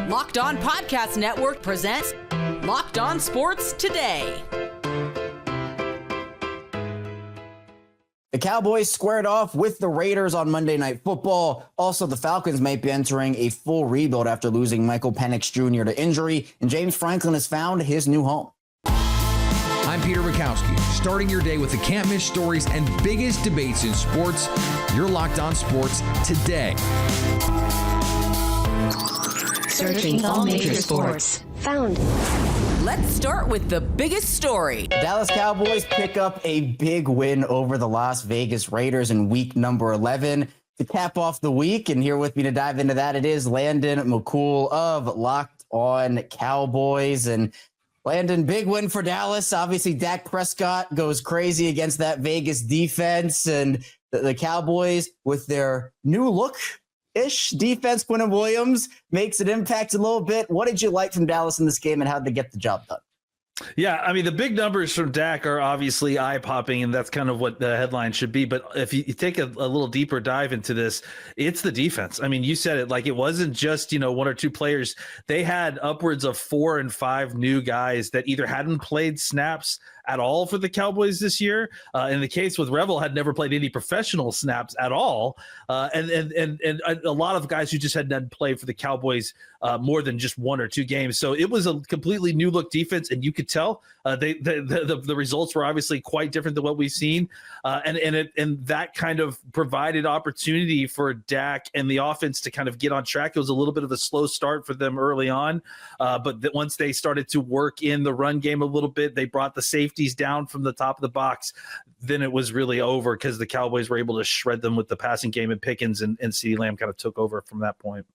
Locked On Podcast Network presents Locked On Sports Today. The Cowboys squared off with the Raiders on Monday Night Football. Also, the Falcons might be entering a full rebuild after losing Michael Penix Jr. to injury, and James Franklin has found his new home. I'm Peter Bukowski, starting your day with the can't-miss stories and biggest debates in sports. You're Locked On Sports Today. Searching all major sports. Found. Let's start with the biggest story. Dallas Cowboys pick up a big win over the Las Vegas Raiders in week number 11 to cap off the week. And here with me to dive into that, it is Landon McCool of Locked On Cowboys. And Landon, big win for Dallas. Obviously, Dak Prescott goes crazy against that Vegas defense, and the Cowboys with their new look-ish defense, Quinnen Williams, makes an impact a little bit. What did you like from Dallas in this game, and how did they get the job done? Yeah, I mean, the big numbers from Dak are obviously eye-popping, and that's kind of what the headline should be. But if you take a little deeper dive into this, it's the defense. I mean, you said it, like it wasn't just, one or two players. They had upwards of 4 and 5 new guys that either hadn't played snaps at all for the Cowboys this year. In the case with Revel, had never played any professional snaps at all. And a lot of guys who just hadn't played for the Cowboys more than just 1 or 2 games. So it was a completely new look defense, and you could tell the results were obviously quite different than what we've seen. And that kind of provided opportunity for Dak and the offense to kind of get on track. It was a little bit of a slow start for them early on, but once they started to work in the run game a little bit, they brought the safeties down from the top of the box. Then it was really over because the Cowboys were able to shred them with the passing game, and Pickens and CeeDee Lamb kind of took over from that point.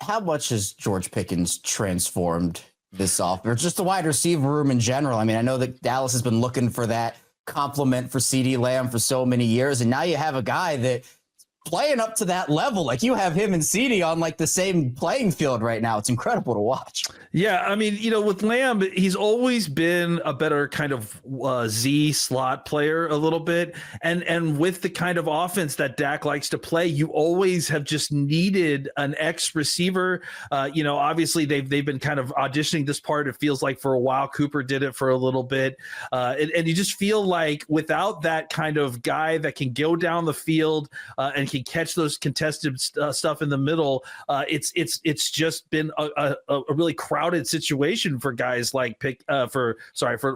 How much has George Pickens transformed this off, or just the wide receiver room in general? I mean, I know that Dallas has been looking for that compliment for CeeDee Lamb for so many years, and now you have a guy that playing up to that level. Like, you have him and CeeDee on like the same playing field right now. It's incredible to watch. Yeah, I mean, with Lamb, he's always been a better kind of Z slot player a little bit. And with the kind of offense that Dak likes to play, you always have just needed an X receiver. Obviously they've been kind of auditioning this part. It feels like for a while. Cooper did it for a little bit. And you just feel like without that kind of guy that can go down the field and can catch those contested stuff in the middle, it's just been a really crowded situation for guys like for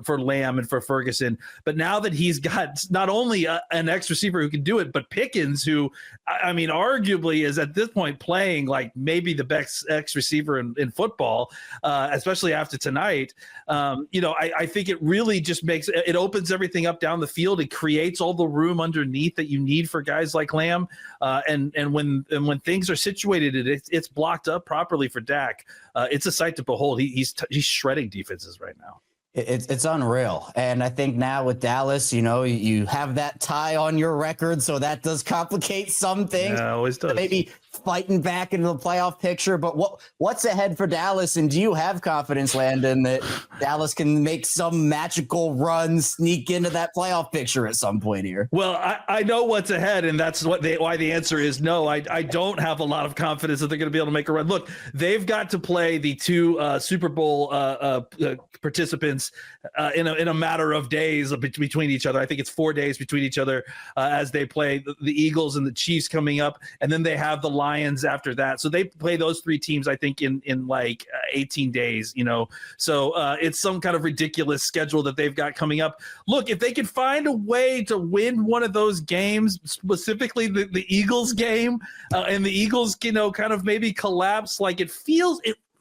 Lamb and for Ferguson. But now that he's got not only an X receiver who can do it, but Pickens, who I mean arguably is at this point playing like maybe the best X receiver in football, especially after tonight. I think it really just it opens everything up down the field. It creates all the room underneath that you need for guys like Lamb. And when things are situated, it's blocked up properly for Dak. It's a sight to behold. He's shredding defenses right now. It's unreal. And I think now with Dallas, you have that tie on your record, so that does complicate some things. Yeah, it always does. Maybe fighting back into the playoff picture. But what's ahead for Dallas? And do you have confidence, Landon, that Dallas can make some magical run, sneak into that playoff picture at some point here? Well, I know what's ahead, and that's why the answer is no. I don't have a lot of confidence that they're going to be able to make a run. Look, they've got to play the 2 Super Bowl participants in a matter of days between each other. I think it's 4 days between each other as they play the Eagles and the Chiefs coming up, and then they have the Lions after that. So they play those 3 teams, I think, in like 18 days. So it's some kind of ridiculous schedule that they've got coming up. Look, if they can find a way to win one of those games, specifically the Eagles game, and the Eagles, kind of maybe collapse, like it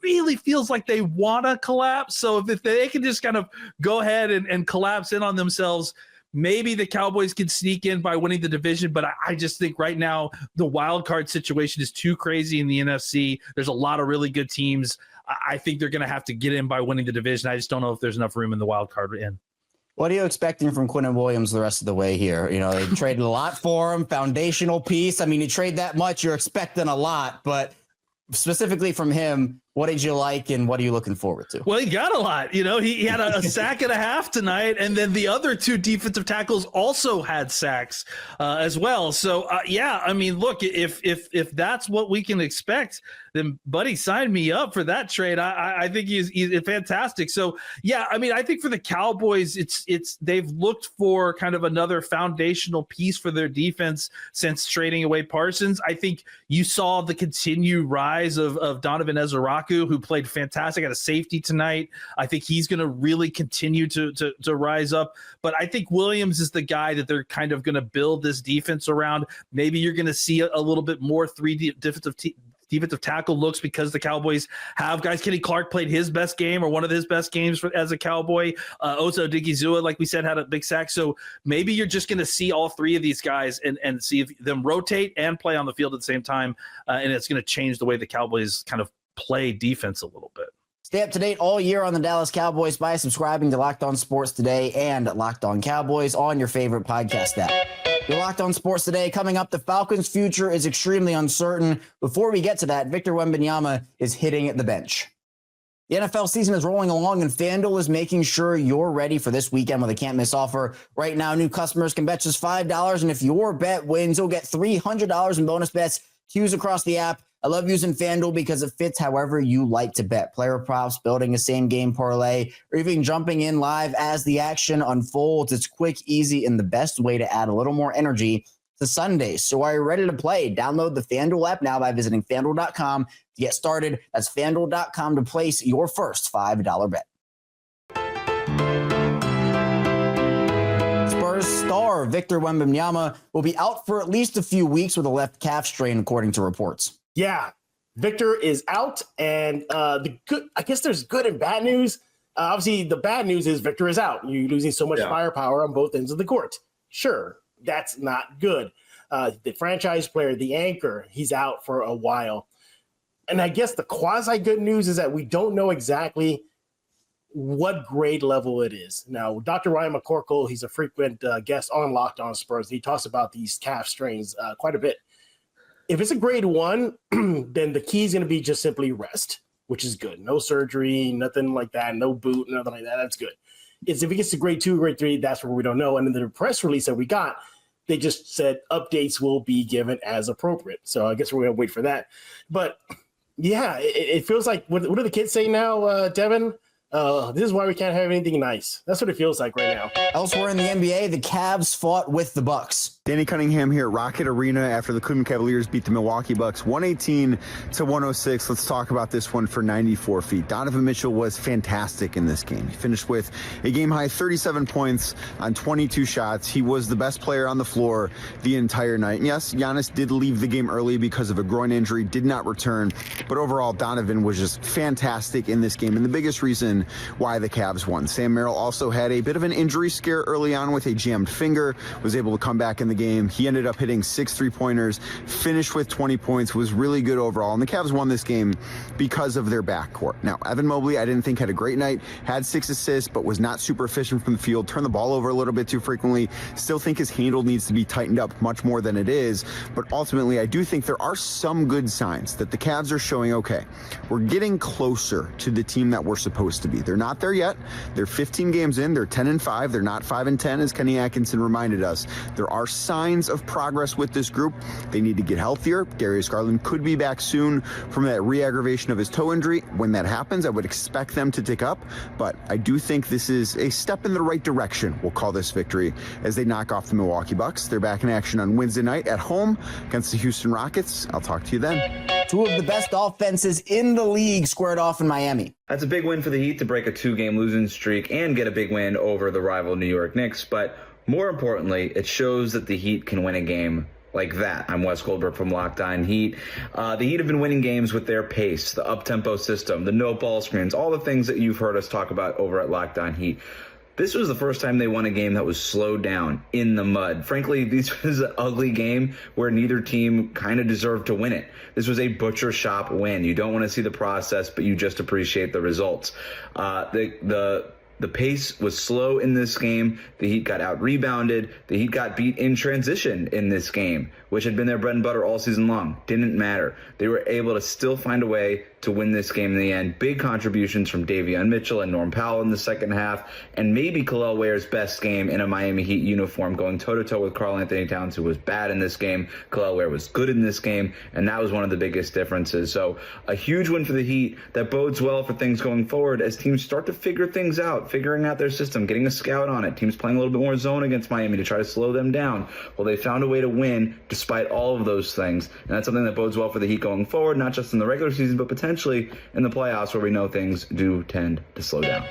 really feels like they want to collapse. So if they can just kind of go ahead and collapse in on themselves, maybe the Cowboys can sneak in by winning the division. But I just think right now the wild card situation is too crazy in the NFC. There's a lot of really good teams. I think they're going to have to get in by winning the division. I just don't know if there's enough room in the wild card in. What are you expecting from Quinnen Williams the rest of the way here? They traded a lot for him, foundational piece. I mean, you trade that much, you're expecting a lot, but specifically from him, What did you like, and what are you looking forward to? Well, he got a lot. He had a sack and a half tonight, and then the other two defensive tackles also had sacks as well. So, look, if that's what we can expect, then buddy, sign me up for that trade. I think he's fantastic. So, I think for the Cowboys, they've looked for kind of another foundational piece for their defense since trading away Parsons. I think you saw the continued rise of Donovan Ezeraku, who played fantastic at a safety tonight. I think he's going to really continue to rise up. But I think Williams is the guy that they're kind of going to build this defense around. Maybe you're going to see a little bit more defensive tackle looks because the Cowboys have guys. Kenny Clark played his best game, or one of his best games as a Cowboy. Osa Odigizua, like we said, had a big sack. So maybe you're just going to see all three of these guys and see them rotate and play on the field at the same time. And it's going to change the way the Cowboys kind of play defense a little bit. Stay up to date all year on the Dallas Cowboys by subscribing to Locked On Sports Today and Locked On Cowboys on your favorite podcast app. You're Locked On Sports Today. Coming up, the Falcons' future is extremely uncertain. Before we get to that, Victor Wembanyama is hitting the bench. The NFL season is rolling along, and FanDuel is making sure you're ready for this weekend with a can't-miss offer. Right now, new customers can bet just $5, and if your bet wins, you'll get $300 in bonus bets. Cues across the app. I love using FanDuel because it fits however you like to bet. Player props, building a same-game parlay, or even jumping in live as the action unfolds. It's quick, easy, and the best way to add a little more energy to Sundays. So are you ready to play? Download the FanDuel app now by visiting FanDuel.com to get started. That's FanDuel.com to place your first $5 bet. Spurs star Victor Wembanyama will be out for at least a few weeks with a left calf strain, according to reports. Yeah, Victor is out, and I guess there's good and bad news. Obviously, the bad news is Victor is out. You're losing so much firepower on both ends of the court. Sure, that's not good. The franchise player, the anchor, he's out for a while. And I guess the quasi-good news is that we don't know exactly what grade level it is. Now, Dr. Ryan McCorkle, he's a frequent guest on Locked On Spurs. He talks about these calf strains quite a bit. If it's a grade 1, then the key is going to be just simply rest, which is good. No surgery, nothing like that, no boot, nothing like that. That's good. If it gets to grade 2, grade 3, that's where we don't know. And in the press release that we got, they just said updates will be given as appropriate. So I guess we're going to wait for that. But yeah, it feels like, what are the kids saying now, Devin? This is why we can't have anything nice. That's what it feels like right now. Elsewhere in the NBA, the Cavs fought with the Bucks. Danny Cunningham here at Rocket Arena after the Cleveland Cavaliers beat the Milwaukee Bucks 118-106. Let's talk about this one for 94 feet. Donovan Mitchell was fantastic in this game. He finished with a game-high 37 points on 22 shots. He was the best player on the floor the entire night. And yes, Giannis did leave the game early because of a groin injury, did not return. But overall, Donovan was just fantastic in this game, and the biggest reason why the Cavs won. Sam Merrill also had a bit of an injury scare early on with a jammed finger, was able to come back in the game. He ended up hitting 6 3-pointers, finished with 20 points, was really good overall. And the Cavs won this game because of their backcourt. Now, Evan Mobley, I didn't think had a great night, had 6 assists, but was not super efficient from the field, turned the ball over a little bit too frequently. Still think his handle needs to be tightened up much more than it is. But ultimately, I do think there are some good signs that the Cavs are showing, okay, we're getting closer to the team that we're supposed to be. They're not there yet. They're 15 games in. They're 10-5. They're not 5-10, as Kenny Atkinson reminded us. There are signs of progress with this group. They need to get healthier. Darius Garland could be back soon from that re-aggravation of his toe injury. When that happens, I would expect them to tick up. But I do think this is a step in the right direction, we'll call this victory, as they knock off the Milwaukee Bucks. They're back in action on Wednesday night at home against the Houston Rockets. I'll talk to you then. Two of the best offenses in the league squared off in Miami. That's a big win for the Heat to break a 2-game losing streak and get a big win over the rival New York Knicks. But more importantly, it shows that the Heat can win a game like that. I'm Wes Goldberg from Locked On Heat. The Heat have been winning games with their pace, the up-tempo system, the no ball screens, all the things that you've heard us talk about over at Locked On Heat. This was the first time they won a game that was slowed down in the mud. Frankly, this was an ugly game where neither team kind of deserved to win it. This was a butcher shop win. You don't want to see the process, but you just appreciate the results. The The pace was slow in this game. The Heat got out-rebounded. The Heat got beat in transition in this game, which had been their bread and butter all season long. Didn't matter. They were able to still find a way to win this game in the end. Big contributions from Davion Mitchell and Norm Powell in the second half, and maybe Khalil Ware's best game in a Miami Heat uniform, going toe-to-toe with Karl Anthony Towns, who was bad in this game. Khalil Ware was good in this game, and that was one of the biggest differences. So a huge win for the Heat that bodes well for things going forward as teams start to figure things out, figuring out their system, getting a scout on it. Teams playing a little bit more zone against Miami to try to slow them down. Well, they found a way to win despite all of those things, and that's something that bodes well for the Heat going forward, not just in the regular season, but potentially in the playoffs where we know things do tend to slow down.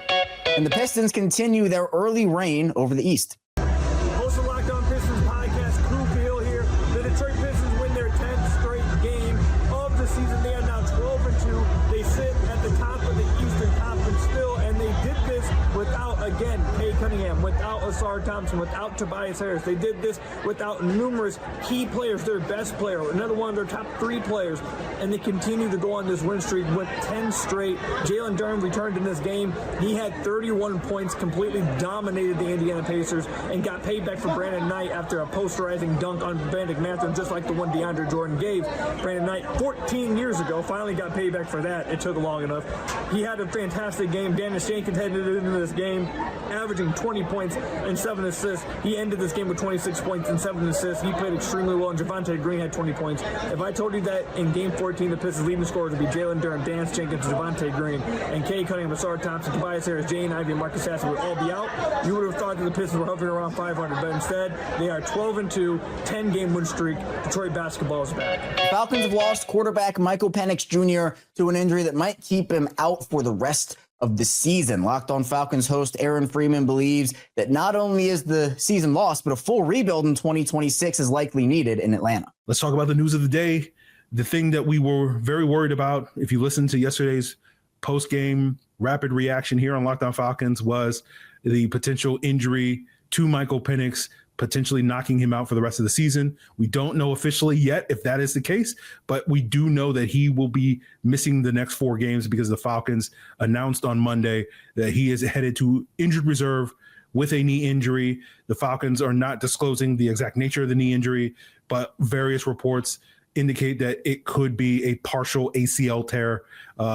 And the Pistons continue their early reign over the East. Host of Locked On Pistons podcast, Crew Feel here. The Detroit Pistons win their 10th straight game of the season. They are now 12-2. They sit at the top of the Eastern Conference still, and they did this without, again, Kay Cunningham, without Asar Thompson, without Tobias Harris. They did this without numerous key players, their best player, another one of their top 3 players, and they continue to go on this win streak with 10 straight. Jalen Durham returned in this game. He had 31 points, completely dominated the Indiana Pacers, and got paid back for Brandon Knight after a posterizing dunk on Benedict Mathurin, just like the one DeAndre Jordan gave Brandon Knight 14 years ago. Finally got paid back for that. It took long enough. He had a fantastic game. Dennis Jenkins headed into this game, averaging 20 points and 7 assists. He ended this game with 26 points and 7 assists. He played extremely well, and Javonte Green had 20 points. If I told you that in Game 14, the Pistons' leading scorers would be Jalen Durham, Dennis Jenkins, Javonte Green, and Kay Cunningham, Asar Thompson, Tobias Harris, Jane Ivey, and Marcus Sasser would all be out, you would have thought that the Pistons were hovering around 500, but instead, they are 12-2, 10-game win streak. Detroit basketball is back. The Falcons have lost quarterback Michael Penix Jr. to an injury that might keep him out for the rest of the season. Locked On Falcons host Aaron Freeman believes that not only is the season lost, but a full rebuild in 2026 is likely needed in Atlanta. Let's talk about the news of the day. The thing that we were very worried about, if you listened to yesterday's post-game rapid reaction here on Locked On Falcons, was the potential injury to Michael Penix, potentially knocking him out for the rest of the season. We don't know officially yet if that is the case, but we do know that he will be missing the next 4 games because the Falcons announced on Monday that he is headed to injured reserve with a knee injury. The Falcons are not disclosing the exact nature of the knee injury, but various reports indicate that it could be a partial ACL tear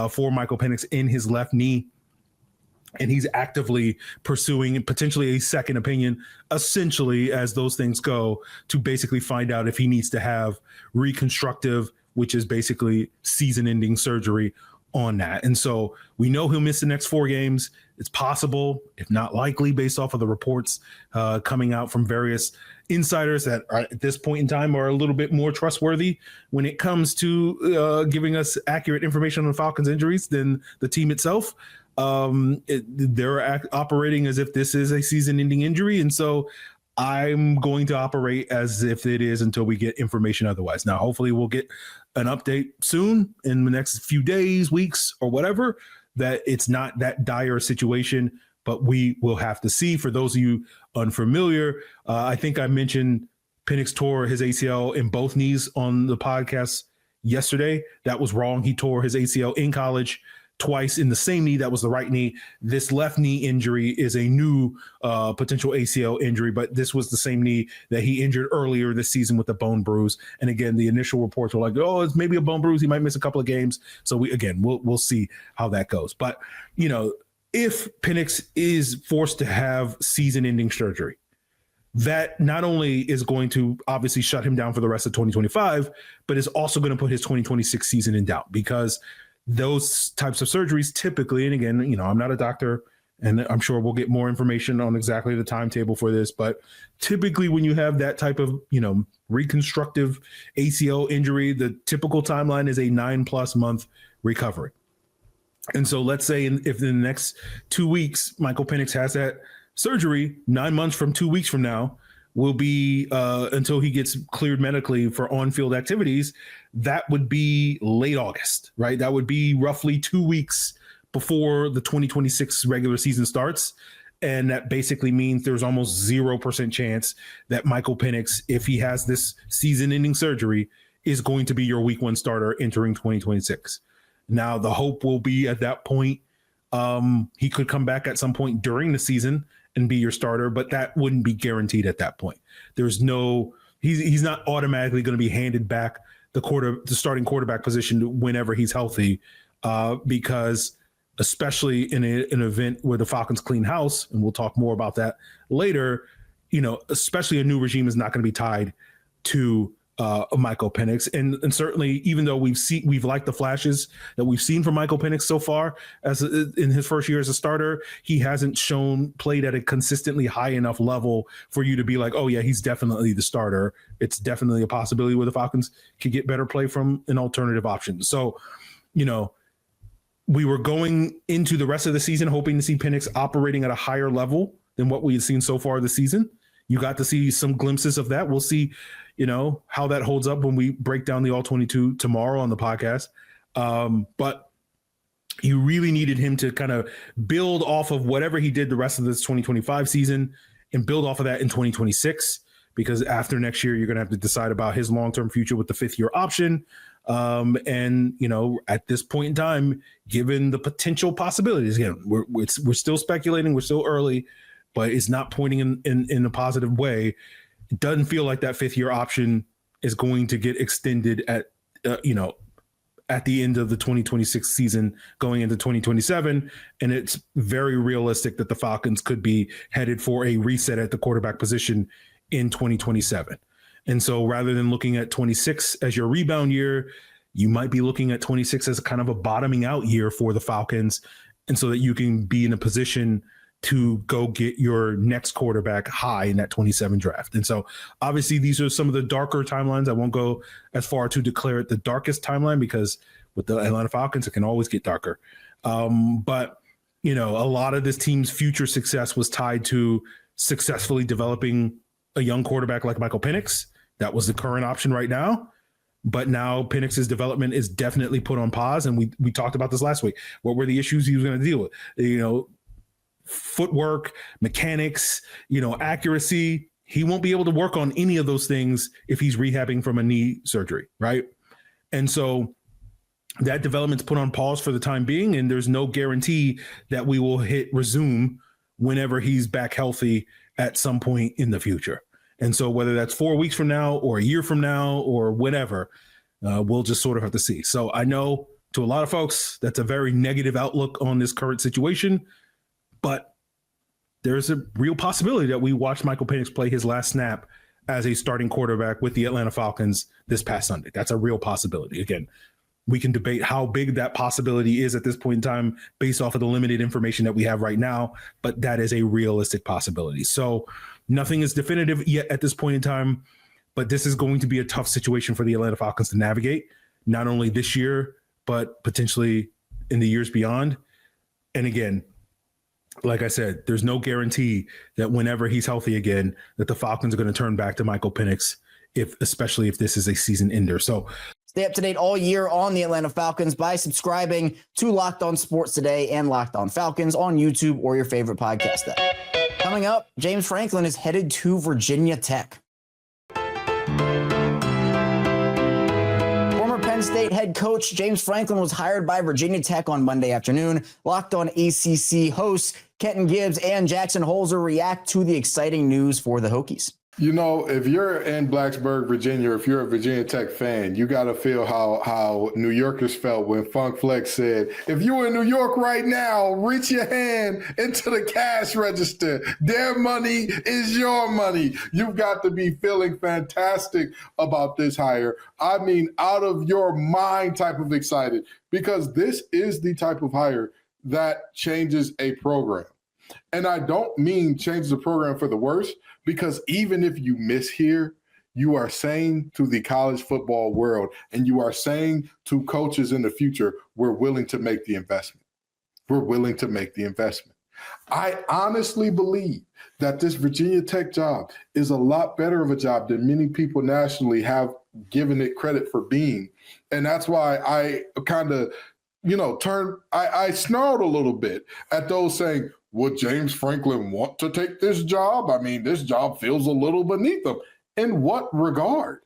for Michael Penix in his left knee. And he's actively pursuing potentially a second opinion, essentially, as those things go, to basically find out if he needs to have reconstructive, which is basically season-ending surgery on that. And so we know he'll miss the next 4 games. It's possible, if not likely, based off of the reports coming out from various insiders that are, at this point in time, are a little bit more trustworthy when it comes to giving us accurate information on the Falcons' injuries than the team itself. They're operating as if this is a season-ending injury, and so I'm going to operate as if it is until we get information otherwise. Now, hopefully we'll get an update soon in the next few days, weeks, or whatever, that it's not that dire a situation, but we will have to see. For those of you unfamiliar, I think I mentioned Penix tore his ACL in both knees on the podcast yesterday. That was wrong. He tore his ACL in college twice in the same knee. That was the right knee. This left knee injury is a new potential ACL injury, but this was the same knee that he injured earlier this season with a bone bruise. And again, the initial reports were like, oh, it's maybe a bone bruise. He might miss a couple of games. So we'll see how that goes. But, you know, if Penix is forced to have season-ending surgery, that not only is going to obviously shut him down for the rest of 2025, but is also going to put his 2026 season in doubt, because those types of surgeries typically, and again, you know, I'm not a doctor, and I'm sure we'll get more information on exactly the timetable for this, but typically when you have that type of, you know, reconstructive ACL injury, the typical timeline is a 9+ month recovery. And so let's say if in the next 2 weeks, Michael Penix has that surgery, 9 months from 2 weeks from now will be until he gets cleared medically for on-field activities. That would be late August, right? That would be roughly 2 weeks before the 2026 regular season starts. And that basically means there's almost 0% chance that Michael Penix, if he has this season-ending surgery, is going to be your week 1 starter entering 2026. Now, the hope will be at that point He could come back at some point during the season and be your starter, but that wouldn't be guaranteed at that point. There's no, he's not automatically going to be handed back the starting quarterback position whenever he's healthy, because especially in an event where the Falcons clean house, and we'll talk more about that later, especially a new regime is not going to be tied to Michael Penix, and certainly, even though we've liked the flashes that we've seen from Michael Penix so far in his first year as a starter, he hasn't played at a consistently high enough level for you to be like, oh yeah, he's definitely the starter. It's definitely a possibility where the Falcons could get better play from an alternative option. So, we were going into the rest of the season hoping to see Penix operating at a higher level than what we had seen so far this season. You got to see some glimpses of that. We'll see, how that holds up when we break down the All-22 tomorrow on the podcast. But you really needed him to kind of build off of whatever he did the rest of this 2025 season and build off of that in 2026, because after next year, you're going to have to decide about his long-term future with the fifth-year option. At this point in time, given the potential possibilities, again, we're still speculating, we're still early, but it's not pointing in a positive way. It doesn't feel like that fifth-year option is going to get extended at the end of the 2026 season going into 2027. And it's very realistic that the Falcons could be headed for a reset at the quarterback position in 2027. And so rather than looking at 26 as your rebound year, you might be looking at 26 as kind of a bottoming out year for the Falcons. And so that you can be in a position to go get your next quarterback high in that 27 draft. And so obviously these are some of the darker timelines. I won't go as far to declare it the darkest timeline, because with the Atlanta Falcons, it can always get darker. But a lot of this team's future success was tied to successfully developing a young quarterback like Michael Penix. That was the current option right now. But now Penix's development is definitely put on pause. And we talked about this last week. What were the issues he was going to deal with? Footwork, mechanics, accuracy. He won't be able to work on any of those things if he's rehabbing from a knee surgery, right? And so that development's put on pause for the time being, and there's no guarantee that we will hit resume whenever he's back healthy at some point in the future. And so whether that's 4 weeks from now or a year from now or whatever, we'll just sort of have to see. So I know to a lot of folks, that's a very negative outlook on this current situation, but there's a real possibility that we watch Michael Penix play his last snap as a starting quarterback with the Atlanta Falcons this past Sunday. That's a real possibility. Again, we can debate how big that possibility is at this point in time based off of the limited information that we have right now, but that is a realistic possibility. So nothing is definitive yet at this point in time, but this is going to be a tough situation for the Atlanta Falcons to navigate, not only this year, but potentially in the years beyond. And again, like I said, there's no guarantee that whenever he's healthy again, that the Falcons are going to turn back to Michael Penix, especially if this is a season ender. So stay up to date all year on the Atlanta Falcons by subscribing to Locked On Sports Today and Locked On Falcons on YouTube or your favorite podcast app. Coming up, James Franklin is headed to Virginia Tech. Former Penn State head coach James Franklin was hired by Virginia Tech on Monday afternoon. Locked On ACC hosts Kenton Gibbs and Jackson Holzer react to the exciting news for the Hokies. If you're in Blacksburg, Virginia, if you're a Virginia Tech fan, you got to feel how New Yorkers felt when Funk Flex said, if you're in New York right now, reach your hand into the cash register. Their money is your money. You've got to be feeling fantastic about this hire. I mean, out of your mind type of excited, because this is the type of hire that changes a program. And I don't mean changes the program for the worse, because even if you miss here, you are saying to the college football world, and you are saying to coaches in the future, we're willing to make the investment. We're willing to make the investment. I honestly believe that this Virginia Tech job is a lot better of a job than many people nationally have given it credit for being. And that's why I kind of, I snarled a little bit at those saying, would James Franklin want to take this job? I mean, this job feels a little beneath him. In what regard?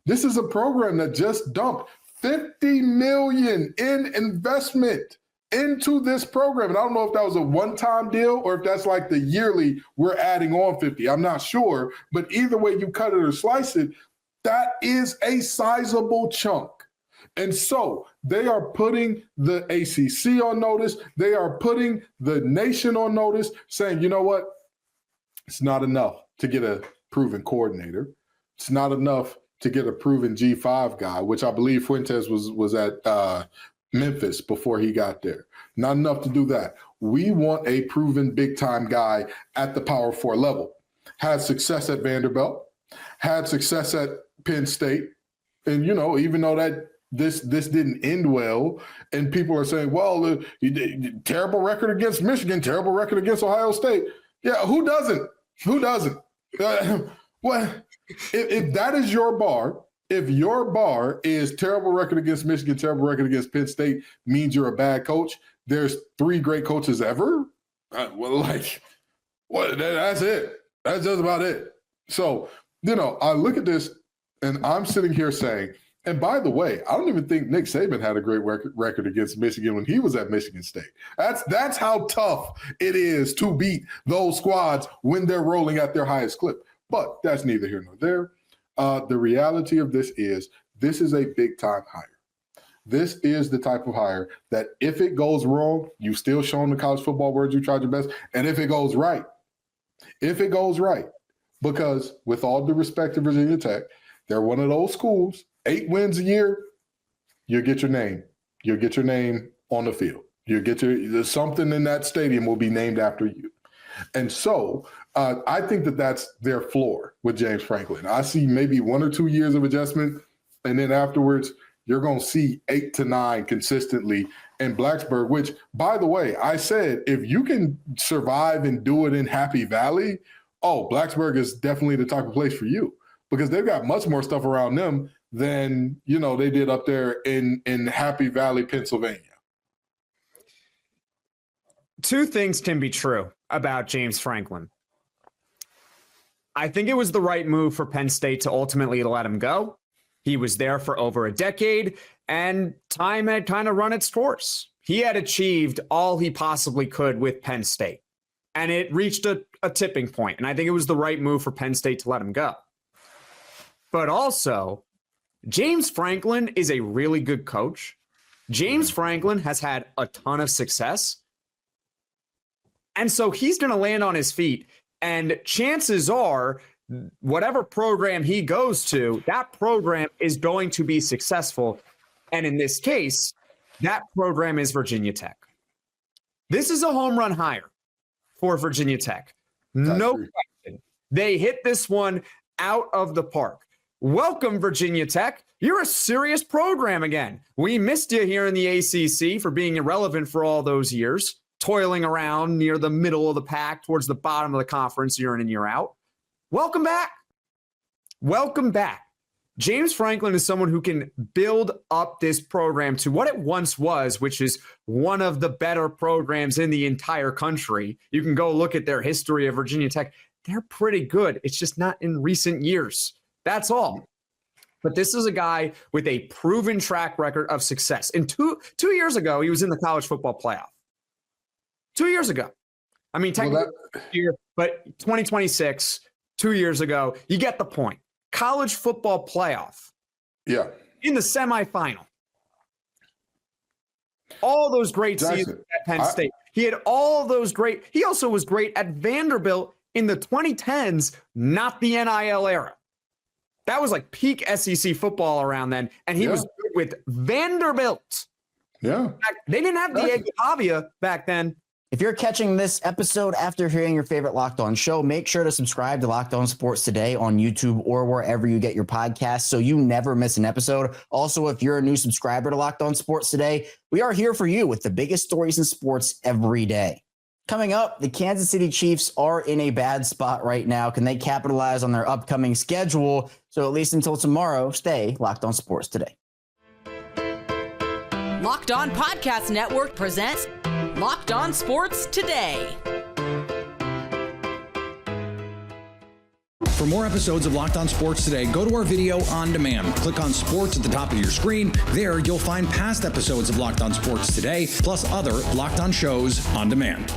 This is a program that just dumped $50 million in investment into this program. And I don't know if that was a one-time deal or if that's like the yearly we're adding on 50. I'm not sure. But either way you cut it or slice it, that is a sizable chunk. And so they are putting the ACC on notice. They are putting the nation on notice, saying, you know what? It's not enough to get a proven coordinator. It's not enough to get a proven G5 guy, which I believe Fuentes was at Memphis before he got there. Not enough to do that. We want a proven big-time guy at the Power 4 level. Had success at Vanderbilt, had success at Penn State, and, you know, even though that this didn't end well, and people are saying, well, terrible record against Michigan, terrible record against Ohio State. Yeah, who doesn't? Who doesn't? Well, if that is your bar, if your bar is terrible record against Michigan, terrible record against Penn State means you're a bad coach, there's 3 great coaches ever? That's it. That's just about it. So, you know, I look at this and I'm sitting here saying, and by the way, I don't even think Nick Saban had a great record against Michigan when he was at Michigan State. That's how tough it is to beat those squads when they're rolling at their highest clip. But that's neither here nor there. The reality of this is a big-time hire. This is the type of hire that if it goes wrong, you still shown the college football world you tried your best. And if it goes right, because with all due respect to Virginia Tech, they're one of those schools, 8 wins a year, you'll get your name. You'll get your name on the field. You'll get something in that stadium will be named after you. And so I think that's their floor with James Franklin. I see maybe 1 or 2 years of adjustment, and then afterwards you're going to see 8 to 9 consistently in Blacksburg, which, by the way, I said if you can survive and do it in Happy Valley, Blacksburg is definitely the type of place for you because they've got much more stuff around them than, you know, they did up there in Happy Valley, Pennsylvania. 2 things can be true about James Franklin. I think it was the right move for Penn State to ultimately let him go. He was there for over a decade, and time had kind of run its course. He had achieved all he possibly could with Penn State, and it reached a tipping point, and I think it was the right move for Penn State to let him go. But also, James Franklin is a really good coach. James Franklin has had a ton of success, and so he's going to land on his feet, and chances are whatever program he goes to, that program is going to be successful. And in this case, that program is Virginia Tech. This is a home run hire for Virginia Tech. No question. They hit this one out of the park. Welcome, Virginia Tech. You're a serious program again. We missed you here in the ACC for being irrelevant for all those years, toiling around near the middle of the pack towards the bottom of the conference year in and year out. Welcome back. Welcome back. James Franklin is someone who can build up this program to what it once was, which is one of the better programs in the entire country. You can go look at their history of Virginia Tech. They're pretty good. It's just not in recent years. That's all. But this is a guy with a proven track record of success. And two years ago, he was in the college football playoff. 2 years ago. I mean, technically, but 2026, 2 years ago, you get the point. College football playoff. Yeah. In the semifinal. All those great seasons at Penn State. He had all those great. He also was great at Vanderbilt in the 2010s, not the NIL era. That was like peak SEC football around then, and he was good with Vanderbilt. Yeah. They didn't have Diego Pavia back then. If you're catching this episode after hearing your favorite Locked On show, make sure to subscribe to Locked On Sports Today on YouTube or wherever you get your podcasts so you never miss an episode. Also, if you're a new subscriber to Locked On Sports Today, we are here for you with the biggest stories in sports every day. Coming up, the Kansas City Chiefs are in a bad spot right now. Can they capitalize on their upcoming schedule? So at least until tomorrow, stay Locked On Sports Today. Locked On Podcast Network presents Locked On Sports Today. For more episodes of Locked On Sports Today, go to our video on demand. Click on Sports at the top of your screen. There, you'll find past episodes of Locked On Sports Today, plus other Locked On shows on demand.